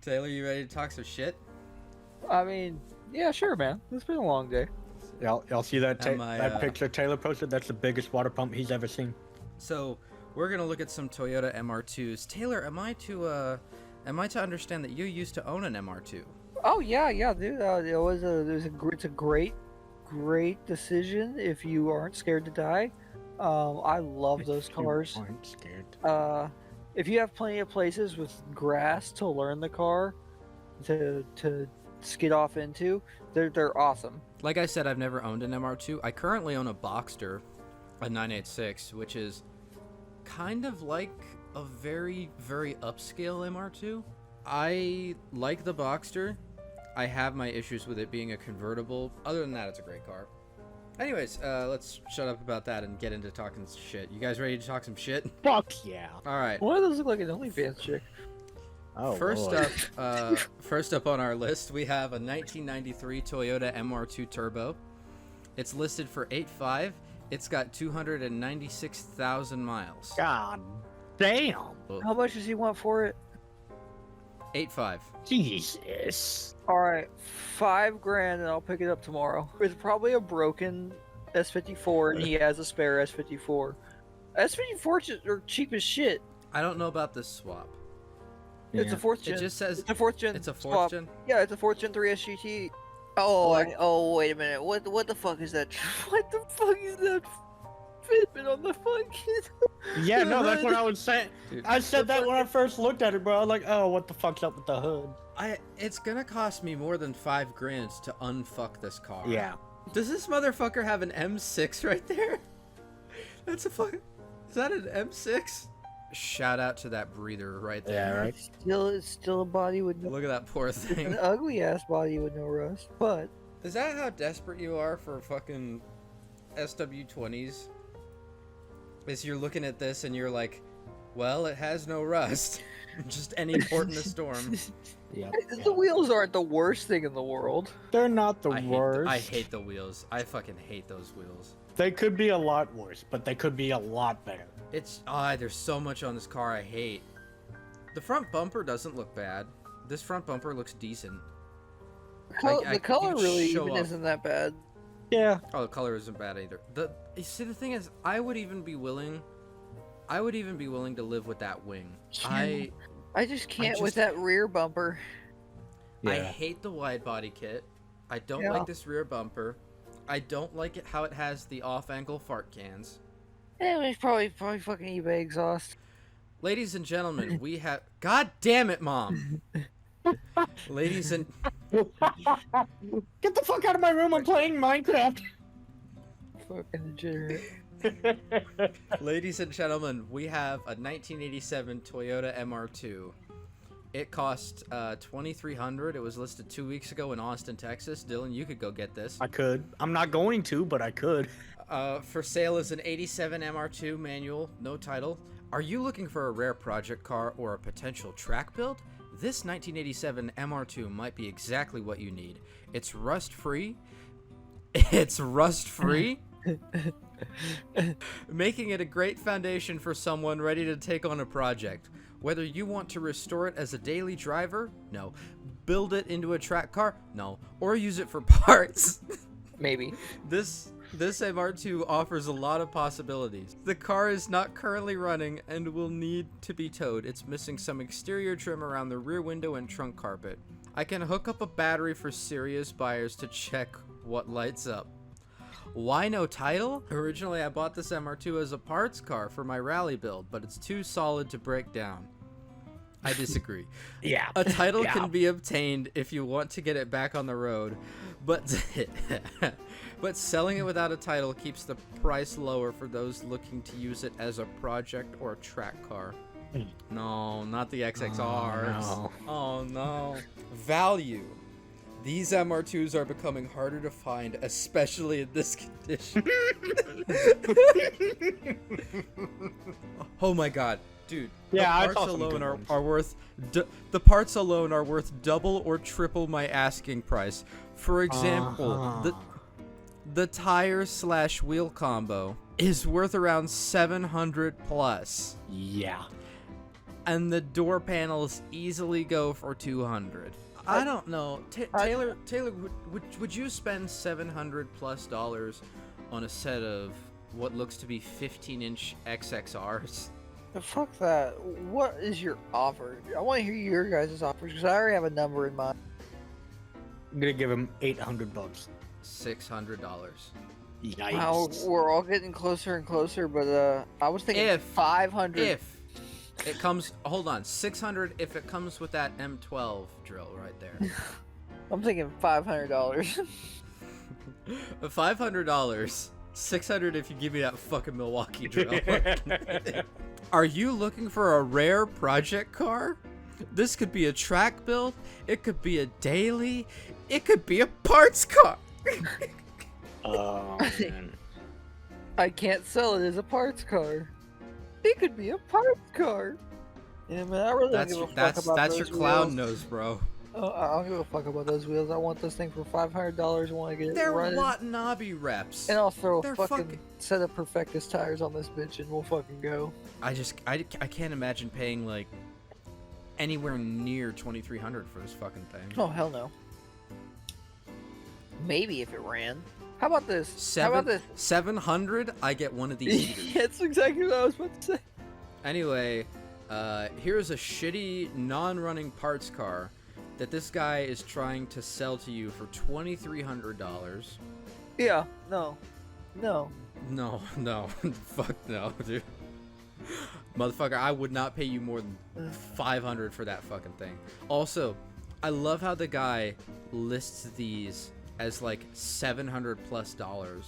Taylor, you ready to talk some shit? I mean, yeah, sure, man. It's been a long day. Y'all see that Am I, that picture Taylor posted? That's the biggest water pump he's ever seen. So we're gonna look at some Toyota MR2s. Taylor, am I to understand that you used to own an MR2? Oh yeah, dude. It's a great decision if you aren't scared to die. I love those cars. You aren't scared. If you have plenty of places with grass to learn the car, to skid off into, they're awesome. Like I said, I've never owned an MR2. I currently own a Boxster, a 986, which is kind of like a very, very upscale MR2. I like the Boxster. I have my issues with it being a convertible. Other than that, it's a great car. Anyways, let's shut up about that and get into talking shit. You guys ready to talk some shit? Fuck yeah. All right. Why does those look like an OnlyFans chick? Oh, First Lord. first up on our list, we have a 1993 Toyota MR2 Turbo. It's listed for $8,500. It's got 296,000 miles. God damn. How much does he want for it? $8,500. Jesus. All right, $5,000, and I'll pick it up tomorrow. It's probably a broken S54, and he has a spare S54. S54s are cheap as shit. I don't know about this swap. It's a fourth gen. It just says it's a fourth gen. it's a fourth swap. gen. Yeah, it's a fourth gen 3 SGT. Oh, wait a minute. What the fuck is that? What the fuck is that? Fitment on the fucking. Yeah, no, that's what I was saying. Dude. I said that when I first looked at it, bro. I was like, oh, what the fuck's up with the hood? It's gonna cost me more than $5,000 to unfuck this car. Yeah. Does this motherfucker have an M6 right there? That's a fuck. Is that an M6? Shout out to that breather right there. Yeah, right. It's still a body with no. Look at that poor It's thing. an ugly ass body with no rust, but Is that how desperate you are for fucking SW20s? Is you're looking at this and you're like, well, it has no rust. Just any port in the storm. Yeah. the wheels aren't the worst thing in the world. They're not the I worst. hate the wheels. I fucking hate those wheels. They could be a lot worse, but they could be a lot better. It's there's so much on this car I hate. The front bumper doesn't look bad. This front bumper looks decent. The color you really show even up. isn't that bad. Yeah. Oh, the color isn't bad either. You see, the thing is, I would even be willing to live with that wing. I just can't just- with that rear bumper. I Yeah. hate the wide body kit. I don't Yeah. like this rear bumper. I don't like it how it has the off-angle fart cans. Yeah, it's probably fucking eBay exhaust. Ladies and gentlemen, we have. God damn it, Mom. Ladies and Get the fuck out of my room! I'm playing Minecraft. Fucking degenerate. Ladies and gentlemen, we have a 1987 Toyota MR2. It cost $2,300. It was listed 2 weeks ago in Austin, Texas. Dylan, you could go get this. I could. I'm not going to, but I could. For sale is an 87 MR2 manual, no title. Are you looking for a rare project car or a potential track build? This 1987 MR2 might be exactly what you need. It's rust-free. Making it a great foundation for someone ready to take on a project. Whether you want to restore it as a daily driver? No. Build it into a track car? No. Or use it for parts? Maybe. This MR2 offers a lot of possibilities. The car is not currently running and will need to be towed. It's missing some exterior trim around the rear window and trunk carpet. I can hook up a battery for serious buyers to check what lights up. Why no title? Originally, I bought this MR2 as a parts car for my rally build, but it's too solid to break down. I disagree. Yeah. A title Yeah. can be obtained if you want to get it back on the road, but but selling it without a title keeps the price lower for those looking to use it as a project or track car. No, not the XXRs. no. Oh no. Value. These MR2s are becoming harder to find, especially in this condition. Oh my god, dude. Yeah, I the saw parts some alone good are, ones. are worth the parts alone are worth double or triple my asking price. For example, Uh-huh. the tire/wheel combo is worth around 700 plus. Yeah. and the door panels easily go for 200. I don't know. Taylor, would you spend $700+ on a set of what looks to be 15-inch XXRs? Fuck that. What is your offer? I want to hear your guys' offers because I already have a number in mind. I'm gonna give him $800. $600. Yikes. Wow, we're all getting closer and closer, but I was thinking 500. If it comes, hold on, 600 if it comes with that M12 drill right there. I'm thinking $500. $500. 600 if you give me that fucking Milwaukee drill. Are you looking for a rare project car? This could be a track build. It could be a daily. It could be a parts car. Oh, man. I can't sell it as a parts car. It could be a parts car. Yeah, man, I really don't give a fuck about that's those your clown wheels. nose, bro. Oh, I don't give a fuck about those wheels. I want this thing for $500. I want to get it They're running. Watanabe reps. And I'll throw They're a fucking set of Perfectus tires on this bitch and we'll fucking go. I can't imagine paying like anywhere near $2,300 for this fucking thing. Oh, hell no. Maybe if it ran. How about this? How about this? 700, I get one of these heaters. That's exactly what I was about to say. Anyway, here's a shitty non-running parts car that this guy is trying to sell to you for $2,300. Yeah, no. No. No, fuck no, dude. Motherfucker, I would not pay you more than $500 for that fucking thing. Also, I love how the guy lists these as like $700+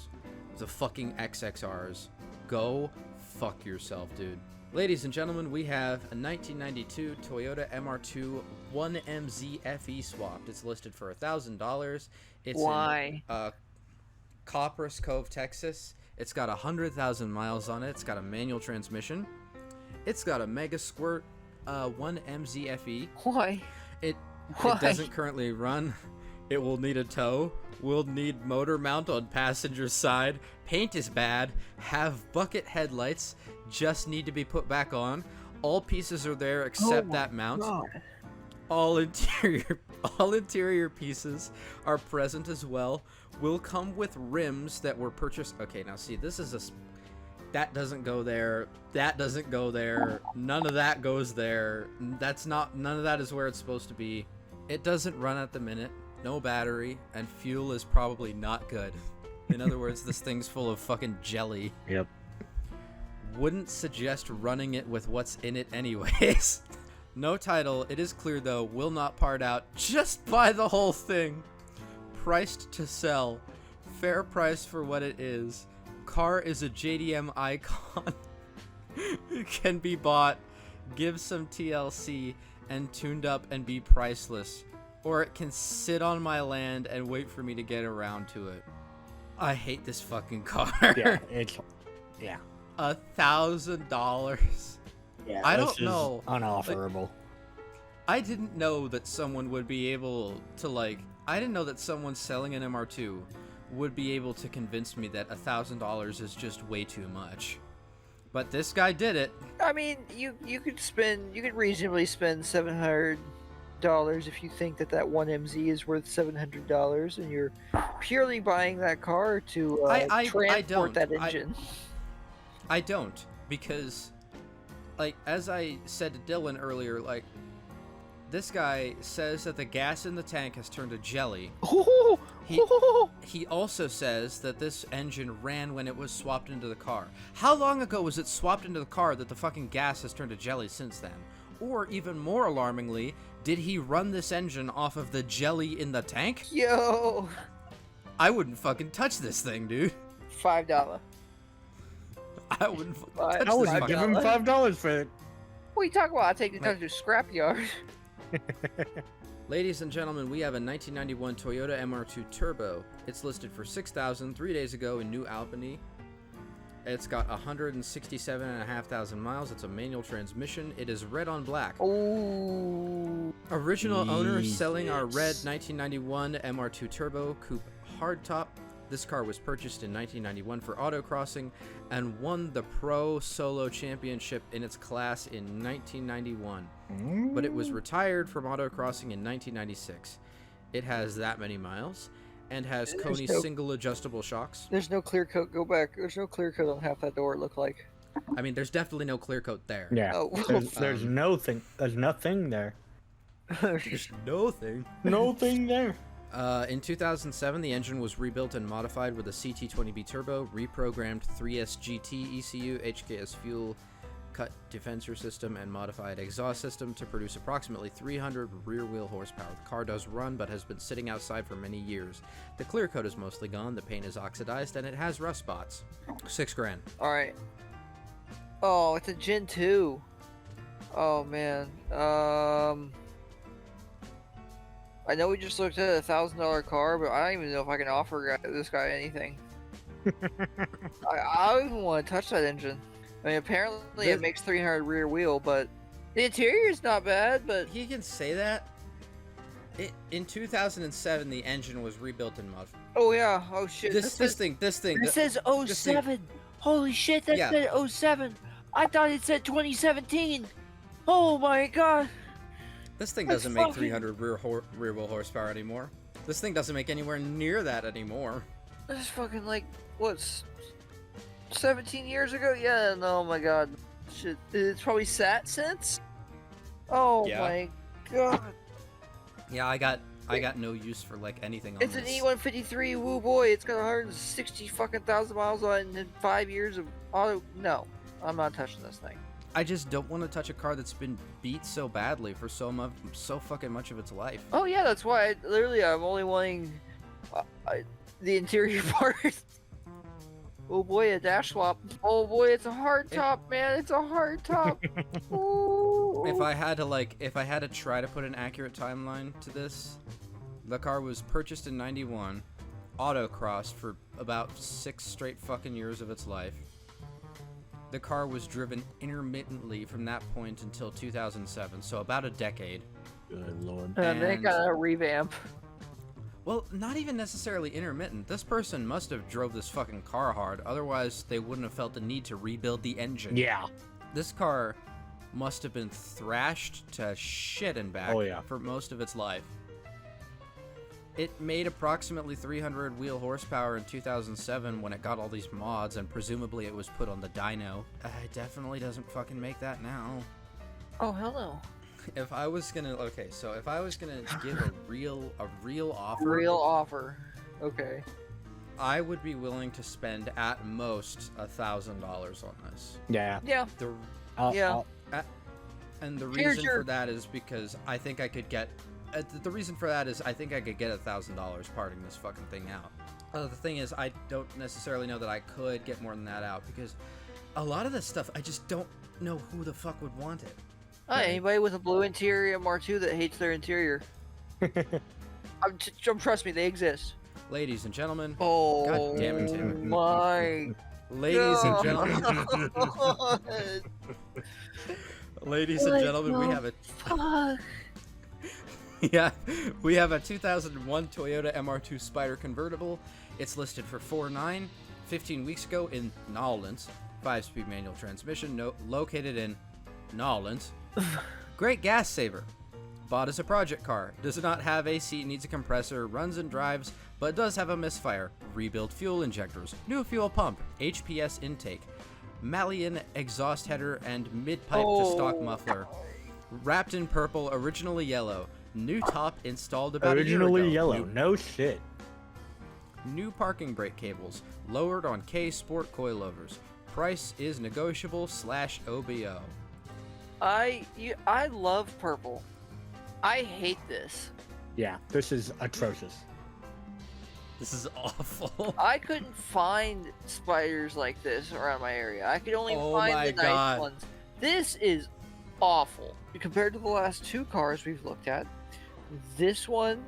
the fucking XXRs. Go fuck yourself, dude. Ladies and gentlemen, we have a 1992 Toyota MR2 1MZ FE swapped. It's listed for $1,000. It's Why? in Copperas Cove, Texas. It's got 100,000 miles on it. It's got a manual transmission. It's got a Mega Squirt 1MZ FE. Why? It Why? doesn't currently run. It will need a tow. Will need motor mount on passenger side. Paint is bad. Have bucket headlights. Just need to be put back on. All pieces are there except that mount. God. All interior pieces are present as well. Will come with rims that were purchased. Okay, now see, this is that doesn't go there. That doesn't go there. None of that goes there. None of that is where it's supposed to be. It doesn't run at the minute. No battery, and fuel is probably not good. In other words, this thing's full of fucking jelly. Yep. Wouldn't suggest running it with what's in it anyways. No title. It is clear though. Will not part out. Just buy the whole thing. Priced to sell. Fair price for what it is. Car is a JDM icon. It can be bought. Give some TLC and tuned up and be priceless. Or it can sit on my land and wait for me to get around to it. I hate this fucking car. Yeah, yeah. $1,000. Yeah, I this don't is know. Unofferable. I didn't know that someone would be able to I didn't know that someone selling an MR2 would be able to convince me that $1,000 is just way too much. But this guy did it. I mean, you could reasonably spend $700 if you think that 1MZ is worth $700 and you're purely buying that car to transport that engine. I don't, because as I said to Dylan earlier, this guy says that the gas in the tank has turned to jelly. He also says that this engine ran when it was swapped into the car. How long ago was it swapped into the car that the fucking gas has turned to jelly since then? Or even more alarmingly, did he run this engine off of the jelly in the tank? Yo, I wouldn't fucking touch this thing, dude. $5. I wouldn't fucking touch I would this give fucking him $5 for it. What are you talking about? I take the car to a scrapyard. Ladies and gentlemen, we have a 1991 Toyota MR2 Turbo. It's listed for $6,000 3 days ago in New Albany. It's got 167,500 miles. It's a manual transmission. It is red on black. Oh. Original owner selling our red 1991 MR2 Turbo Coupe hardtop. This car was purchased in 1991 for autocrossing and won the Pro Solo Championship in its class in 1991. But it was retired from autocrossing in 1996. It has that many miles and has Kone single adjustable shocks. There's no clear coat. Go back. There's no clear coat on half that door, it looked like. I mean, there's definitely no clear coat there. Yeah. Oh. There's nothing. There's nothing there. There's no thing. Nothing there. In 2007, the engine was rebuilt and modified with a CT20B turbo, reprogrammed 3S GT ECU, HKS fuel cut diffuser system, and modified exhaust system to produce approximately 300 rear-wheel horsepower. The car does run, but has been sitting outside for many years. The clear coat is mostly gone, the paint is oxidized, and it has rust spots. $6,000. All right. Oh, it's a Gen 2. Oh man. I know we just looked at a $1,000 car, but I don't even know if I can offer this guy anything. I don't even want to touch that engine. I mean, apparently it makes 300 rear wheel, but the interior is not bad. But He can say that. In 2007, the engine was rebuilt and modified. oh yeah, oh shit. This thing. It says 07. Holy shit, that Yeah. said 07. I thought it said 2017. Oh my god. This thing That's doesn't make fucking- 300 rear wheel horsepower anymore. This thing doesn't make anywhere near that anymore. That's fucking like what's 17 years ago? Yeah, no, oh my god. Shit, it's probably sat since. Oh Yeah. my god. Yeah, I got no use for like anything on It's an this. E153, woo boy. It's got 160 fucking thousand miles on it and 5 years of auto. No, I'm not touching this thing. I just don't want to touch a car that's been beat so badly for so fucking much of its life. Oh yeah, that's why. I'm only wanting the interior part. Oh boy, a dash swap. Oh boy, it's a hard top, man. It's a hard top. Ooh. If I had to try to put an accurate timeline to this, the car was purchased in 91, autocrossed for about 6 straight fucking years of its life. The car was driven intermittently from that point until 2007, so about a decade. Good lord. And they and- got a revamp. Well, not even necessarily intermittent. This person must have drove this fucking car hard, otherwise they wouldn't have felt the need to rebuild the engine. Yeah. This car must have been thrashed to shit and back for most of its life. It made approximately 300 wheel horsepower in 2007 when it got all these mods, and presumably it was put on the dyno. It definitely doesn't fucking make that now. Oh hell no. If I was gonna give a real offer, Real offer. Okay. I would be willing to spend at most $1,000 on this. Yeah. Yeah. The Yeah. And the Here's reason your- for that is because I think I could get. The reason for that is I think I could get $1,000 parting this fucking thing out. The thing is, I don't necessarily know that I could get more than that out because a lot of this stuff I just don't know who the fuck would want it. Anybody with a blue interior MR2 that hates their interior. Trust me, they exist. Ladies and gentlemen, Oh. God damn it, Tim. My. ladies and gentlemen, God. ladies and gentlemen, we have a Fuck. we have a 2001 Toyota MR2 Spider convertible. It's listed for $4,900 15 weeks ago in Nolans. 5-speed manual transmission, located in Nolans. Great gas saver. Bought as a project car. Does not have AC, needs a compressor, runs and drives, but does have a misfire. Rebuilt fuel injectors, new fuel pump, HPS intake, Malian exhaust header, and mid-pipe to stock muffler. Wrapped in purple, originally yellow. New top installed about a year Originally ago. yellow. No shit. New parking brake cables, lowered on K Sport coilovers. Price is negotiable / OBO. I love purple. I hate this. Yeah. This is atrocious. This is awful. I couldn't find spiders like this around my area. I could only Oh find my the nice God. ones. This is awful. Compared to the last 2 cars we've looked at, this one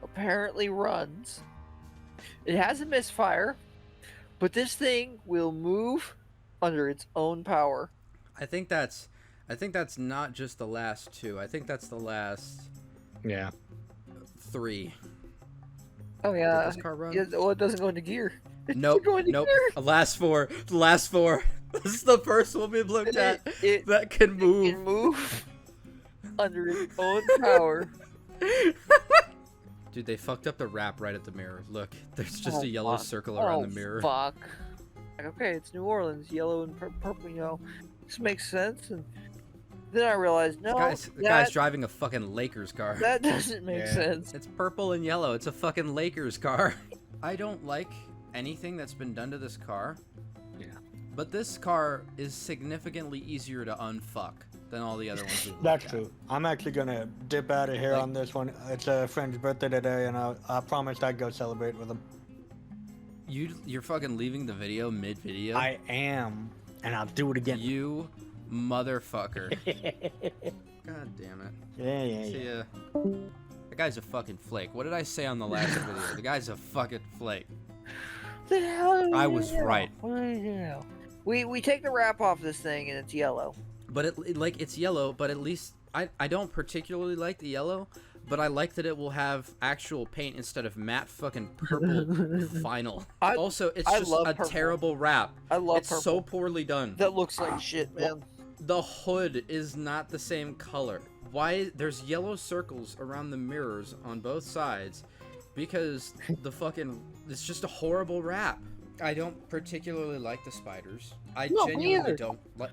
apparently runs. It has a misfire, but this thing will move under its own power. I think that's not just the last 2. I think that's the last Yeah. 3. Oh yeah. Did this car run? Yeah, well, it doesn't go into gear. It Nope. doesn't go into Nope. gear. The last four. The last four. This is the first one we've looked at that can move. It can move under its own power. Dude, they fucked up the wrap right at the mirror. Look, there's just Oh, a yellow fuck. circle around the mirror. Fuck. Like, okay, it's New Orleans, yellow and purple. You know, this makes sense. And then I realized, no, The guy's driving a fucking Lakers car. that doesn't make Yeah. sense. It's purple and yellow. It's a fucking Lakers car. I don't like anything that's been done to this car. Yeah. But this car is significantly easier to unfuck than all the other ones. we've That's looked at. true. I'm actually gonna dip out of here Like- on this one. It's a friend's birthday today, and I promised I'd go celebrate with him. You're fucking leaving the video mid-video? I am, and I'll do it again. You motherfucker. God damn it. Yeah. See ya. The guy's a fucking flake. What did I say on the last video? The guy's a fucking flake. The hell I was right. What do you know? We take the wrap off this thing and it's yellow. But it's yellow, but at least I don't particularly like the yellow, but I like that it will have actual paint instead of matte fucking purple vinyl. Also, it's I just love a purple. terrible wrap. I love It's purple. so poorly done. That looks like shit, man. The hood is not the same color. Why? There's yellow circles around the mirrors on both sides because it's just a horrible wrap. I don't particularly like the spiders. I No, me genuinely either. don't like.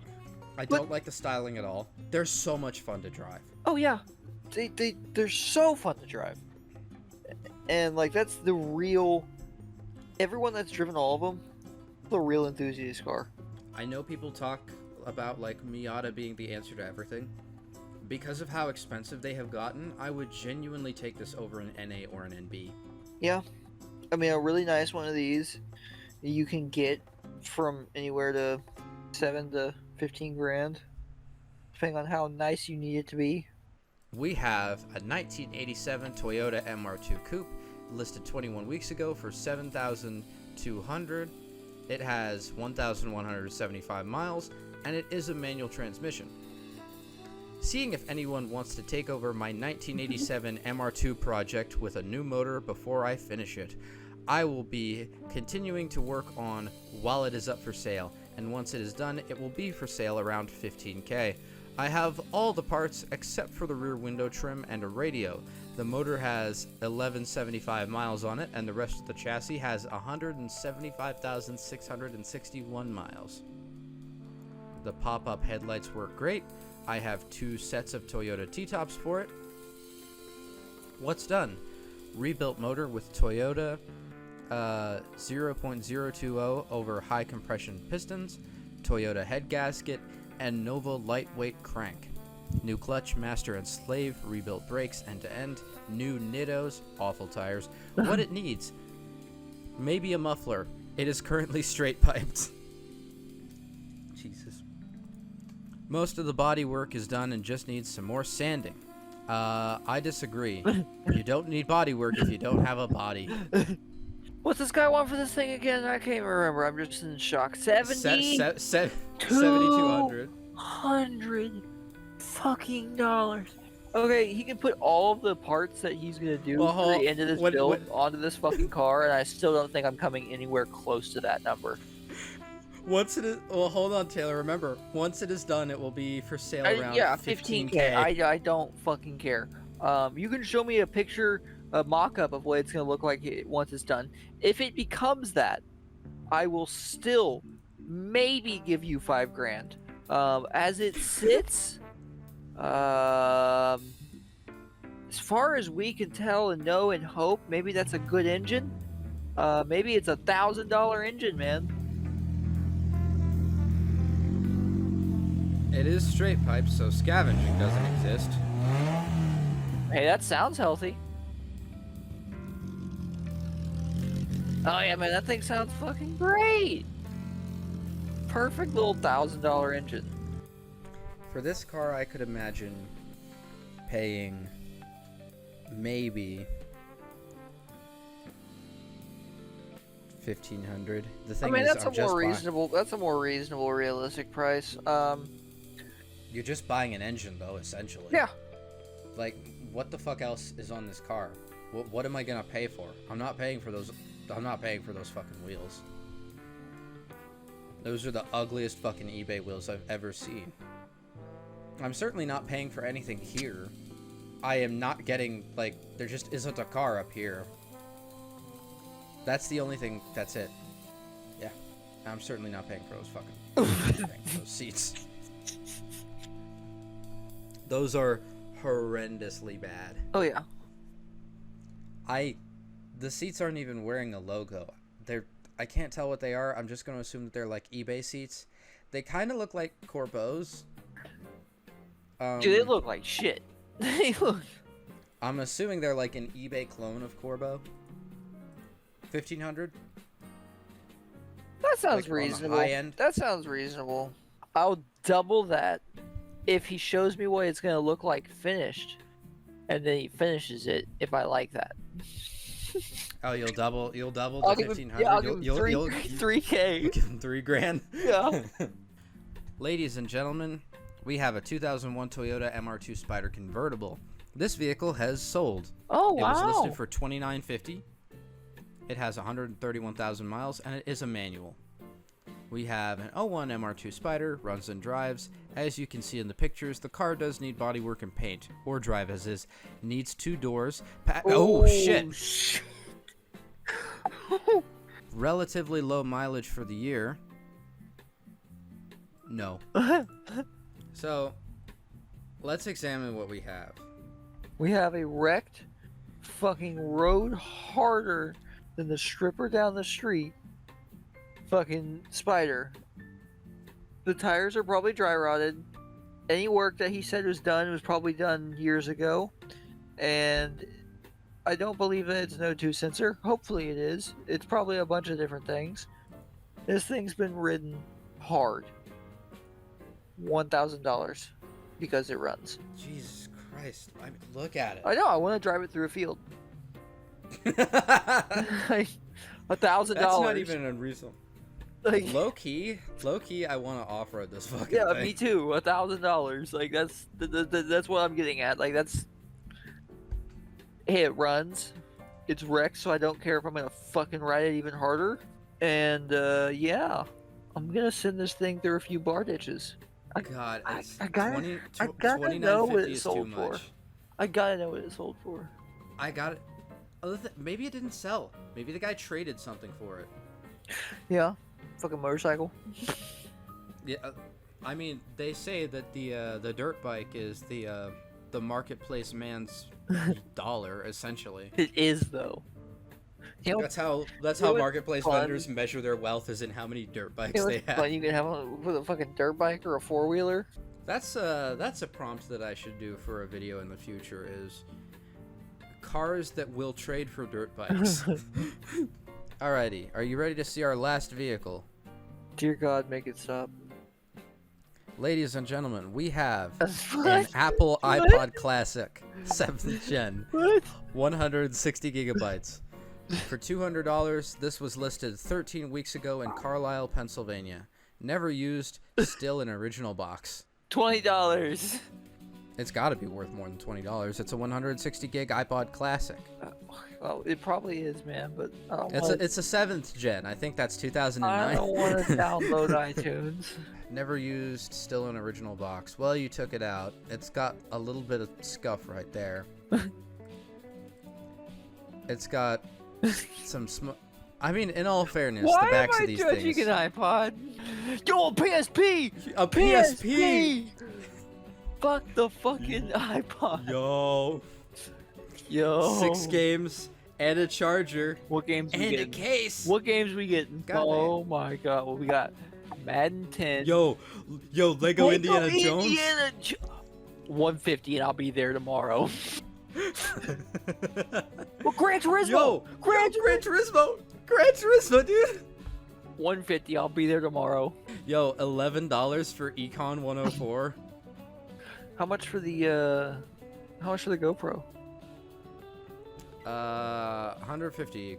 I But- don't like the styling at all. They're so much fun to drive. Oh yeah, they're so fun to drive, and like that's the real. Everyone that's driven all of them, the real enthusiast car. I know people talk about like Miata being the answer to everything. Because of how expensive they have gotten, I would genuinely take this over an NA or an NB. Yeah, I mean a really nice one of these, you can get from anywhere to 7 to 15 grand, depending on how nice you need it to be. We have a 1987 Toyota MR2 Coupe listed 21 weeks ago for $7,200. It has 1,175 miles, and it is a manual transmission. Seeing if anyone wants to take over my 1987 MR2 project with a new motor before I finish it, I will be continuing to work on while it is up for sale, and once it is done, it will be for sale around $15K. I have all the parts except for the rear window trim and a radio. The motor has 1175 miles on it, and the rest of the chassis has 175,661 miles. The pop-up headlights work great. I have 2 sets of Toyota T-tops for it. What's done? Rebuilt motor with Toyota 0.020 over high compression pistons, Toyota head gasket, and Nova lightweight crank. New clutch, master and slave, rebuilt brakes end to end, new Nittos, awful tires. What it needs? Maybe a muffler. It is currently straight piped. Jesus. Most of the body work is done and just needs some more sanding. I disagree. You don't need body work if you don't have a body. What's this guy want for this thing again? I can't even remember. I'm just in shock. 7,200. $100 fucking dollars. Okay, he can put all of the parts that he's gonna do Well, for the end of this what- build what- onto this fucking car, and I still don't think I'm coming anywhere close to that number. Once it is, well, hold on, Taylor. Remember, once it is done, it will be for sale around Yeah, 15K. I don't fucking care. You can show me a picture, a mock-up of what it's gonna look like once it's done. If it becomes that, I will still maybe give you $5 grand. As it sits, as far as we can tell and know and hope, maybe that's a good engine. Maybe it's $1,000 engine, man. It is straight pipe, so scavenging doesn't exist. Hey, that sounds healthy. Oh yeah, man, that thing sounds fucking great. Perfect little $1,000 engine. For this car, I could imagine paying maybe $1,500. The thing I mean, is, that's a more reasonable. That's a more reasonable, realistic price. You're just buying an engine, though, essentially. Yeah. Like, what the fuck else is on this car? What am I gonna pay for? I'm not paying for those. I'm not paying for those fucking wheels. Those are the ugliest fucking eBay wheels I've ever seen. I'm certainly not paying for anything here. I am not getting, like, there just isn't a car up here. That's the only thing. That's it. Yeah, I'm certainly not paying for those fucking those seats. Those are horrendously bad. Oh yeah. The seats aren't even wearing a logo. I can't tell what they are. I'm just going to assume that they're like eBay seats. They kind of look like Corbos. Dude, they look like shit. They look. I'm assuming they're like an eBay clone of Corbo. 1500. That sounds Like, reasonable. on the high end? That sounds reasonable. I'll double that if he shows me what it's gonna look like finished, and then he finishes it. If I like that. Oh, you'll double I'll the give 1500. him, yeah, I'll give him $3K. Give him $3,000. Yeah. Ladies and gentlemen, we have a 2001 Toyota MR2 Spider convertible. This vehicle has sold. Oh It wow. was listed for $29.50. It has 131,000 miles, and it is a manual. We have an 01 MR2 Spider, runs and drives. As you can see in the pictures, the car does need bodywork and paint, or drive as is. Needs 2 doors. Oh, shit! Relatively low mileage for the year. No. So, let's examine what we have. We have a wrecked, fucking rode harder than the stripper down the street. Fucking Spider. The tires are probably dry rotted. Any work that he said was done was probably done years ago. And I don't believe that it's an O2 sensor. Hopefully it is. It's probably a bunch of different things. This thing's been ridden hard. $1,000 because it runs. Jesus Christ. Look at it. I know, I want to drive it through a field. Like, $1,000. That's not even unreasonable. Like, Low key, I want to off-road this fucking yeah, thing. me too. $1,000. Like that's what I'm getting at. Like that's. Hey, it runs. It's wrecked, so I don't care if I'm gonna fucking ride it even harder. And yeah, I'm gonna send this thing through a few bar ditches. God, it's I gotta 20, I gotta know what $29.50 it is sold too for. much. I gotta know what it sold for. I got it. Maybe it didn't sell. Maybe the guy traded something for it. Yeah, fucking motorcycle. Yeah, I mean, they say that the dirt bike is the marketplace man's dollar, essentially. It is though. You know, That's how know marketplace what's fun? vendors measure their wealth, is in how many dirt bikes you know they what's have. fun you can have with a fucking dirt bike or a 4-wheeler. That's a prompt that I should do for a video in the future, is cars that will trade for dirt bikes. Alrighty, are you ready to see our last vehicle? Dear God, make it stop. Ladies and gentlemen, we have an What? Apple What? iPod Classic, 7th gen, What? 160 gigabytes. For $200, this was listed 13 weeks ago in Carlisle, Pennsylvania. Never used, still in original box. $20. It's got to be worth more than $20. It's a 160 gig iPod Classic. Well, it probably is, man, but I don't It's a 7th gen. I think that's I 2009. don't want to download iTunes. Never used, still in original box. Well, you took it out. It's got a little bit of scuff right there. It's got some I mean, in all fairness, Why the backs am I of these judging things. an iPod? Yo, a PSP! A PSP! Fuck the fucking iPod. Yo. Yo. 6 games and a charger What games we and a getting? case. What games we getting? Goddamn. Oh my god, what we got? Madden 10. Lego Indiana Jones. Indiana 150 and I'll be there tomorrow. Well, Gran Turismo! Gran Turismo, dude. 150, I'll be there tomorrow. Yo, $11 for Econ 104. How much for the GoPro? 150.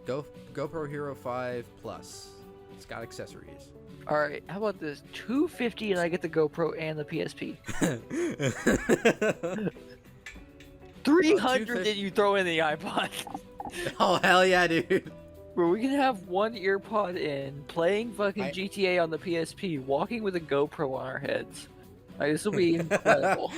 GoPro Hero 5 Plus. It's got accessories. All right, how about this? 250 and I get the GoPro and the PSP. $300 did you throw in the iPod? Oh, hell yeah, dude. Bro, we can have one earpod in, playing fucking GTA on the PSP, walking with a GoPro on our heads. Like, this will be incredible.